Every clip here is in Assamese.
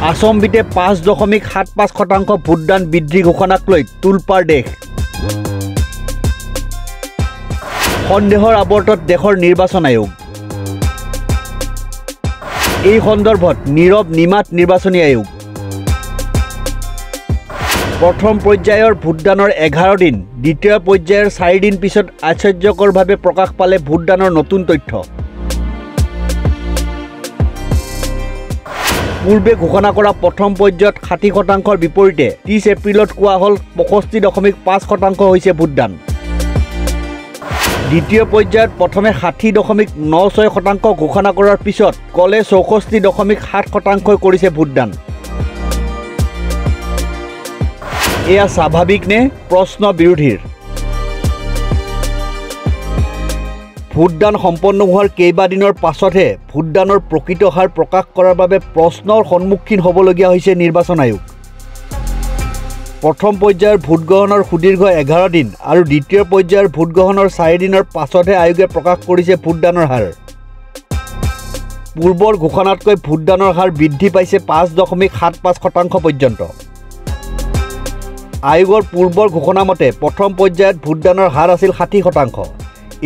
আচম্বিতে 5.75% ভোটদান বৃদ্ধি ঘোষণাক লৈ তুলপাৰ দেশ। সন্দেহৰ আৱৰ্তত দেশৰ নিৰ্বাচন আয়োগ। এই সন্দৰ্ভত নীৰৱ নিমাত নিৰ্বাচনী আয়োগ। প্ৰথম পৰ্যায়ৰ ভোটদানৰ 11 দিন, দ্বিতীয় পৰ্যায়ৰ 4 দিন পিছত আশ্চৰ্যকৰভাৱে প্ৰকাশ পালে ভোটদানৰ নতুন তথ্য। পূৰ্বে ঘোষণা কৰা প্ৰথম পৰ্যায়ত 60%ৰ বিপৰীতে 30 এপ্ৰিলত কোৱা হ'ল 65.5% হৈছে ভোটদান। দ্বিতীয় পৰ্যায়ত প্ৰথমে 60.96% ঘোষণা কৰাৰ পিছত কলে 64.7% কৰিছে ভোটদান। এয়া স্বাভাৱিক নে? প্ৰশ্ন বিৰোধীৰ। ভোটদান সম্পন্ন হোৱাৰ কেইবাদিনৰ পাছতহে ভোটদানৰ প্ৰকৃত হাৰ প্ৰকাশ কৰাৰ বাবে প্ৰশ্নৰ সন্মুখীন হ'বলগীয়া হৈছে নিৰ্বাচন আয়োগ। প্ৰথম পৰ্যায়ৰ ভোটগ্ৰহণৰ সুদীৰ্ঘ 11 দিন আৰু দ্বিতীয় পৰ্যায়ৰ ভোটগ্ৰহণৰ 4 দিনৰ পাছতহে আয়োগে প্ৰকাশ কৰিছে ভোটদানৰ হাৰ। পূৰ্বৰ ঘোষণাতকৈ ভোটদানৰ হাৰ বৃদ্ধি পাইছে 5.75% পৰ্যন্ত। আয়োগৰ পূৰ্বৰ ঘোষণা মতে প্ৰথম পৰ্যায়ত ভোটদানৰ হাৰ আছিল 60%,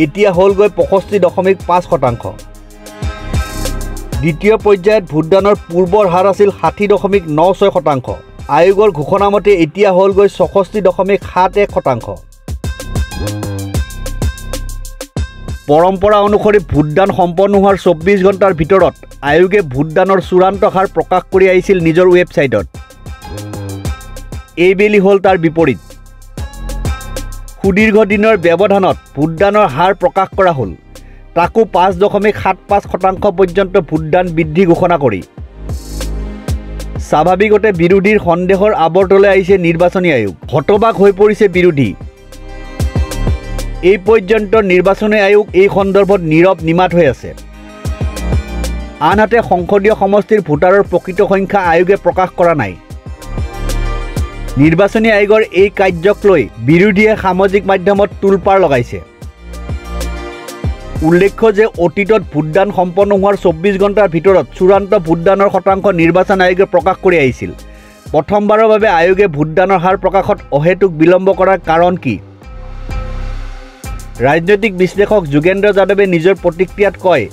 এতিয়া হ'লগৈ 65.5%। দ্বিতীয় পৰ্যায়ত ভোটদানৰ পূৰ্বৰ হাৰ আছিল 60.96%, আয়োগৰ ঘোষণা মতে এতিয়া হ'লগৈ 64.71%। পৰম্পৰা অনুসৰি ভোটদান সম্পন্ন হোৱাৰ 24 ঘণ্টাৰ ভিতৰত আয়োগে ভোটদানৰ চূড়ান্ত হাৰ প্ৰকাশ কৰি আহিছিল নিজৰ ৱেবছাইটত। এইবেলি হ'ল তাৰ বিপৰীত। সুদীৰ্ঘ দিনৰ ব্যৱধানত ভোটদানৰ হাৰ প্ৰকাশ কৰা হ'ল, তাকো 5.75% পৰ্যন্ত ভোটদান বৃদ্ধি ঘোষণা কৰি। স্বাভাৱিকতে বিৰোধীৰ সন্দেহৰ আৱৰ্তলৈ আহিছে নিৰ্বাচনী আয়োগ। হতবাক হৈ পৰিছে বিৰোধী। এই পৰ্যন্ত নিৰ্বাচনী আয়োগ এই সন্দৰ্ভত নীৰৱ নিমাত হৈ আছে। আনহাতে সংসদীয় সমষ্টিৰ ভোটাৰৰ প্ৰকৃত সংখ্যা আয়োগে প্ৰকাশ কৰা নাই। নিৰ্বাচনী আয়োগৰ এই কাৰ্যক লৈ বিৰোধীয়ে সামাজিক মাধ্যমত তুলপাৰ লগাইছে। উল্লেখ্য যে অতীতত ভোটদান সম্পন্ন হোৱাৰ 24 ঘণ্টাৰ ভিতৰত চূড়ান্ত ভোটদানৰ শতাংশ নিৰ্বাচন আয়োগে প্ৰকাশ কৰি আহিছিল। প্ৰথমবাৰৰ বাবে আয়োগে ভোটদানৰ হাৰ প্ৰকাশত অহেতুক বিলম্ব কৰাৰ কাৰণ কি? ৰাজনৈতিক বিশ্লেষক যোগেন্দ্ৰ যাদৱে নিজৰ প্ৰতিক্ৰিয়াত কয়,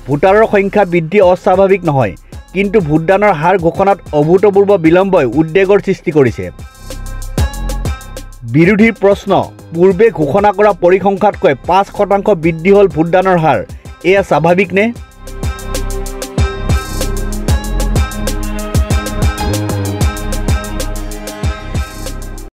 ভোটাৰৰ সংখ্যা বৃদ্ধি অস্বাভাৱিক নহয়, কিন্তু ভোটদানৰ হাৰ ঘোষণাত অভূতপূৰ্ব বিলম্বই উদ্বেগৰ সৃষ্টি কৰিছে। বিৰোধীৰ প্ৰশ্ন, পূৰ্বে ঘোষণা কৰা পৰিসংখ্যাতকৈ 5% বৃদ্ধি হ'ল ভোটদানৰ হাৰ, এয়া স্বাভাৱিক নে?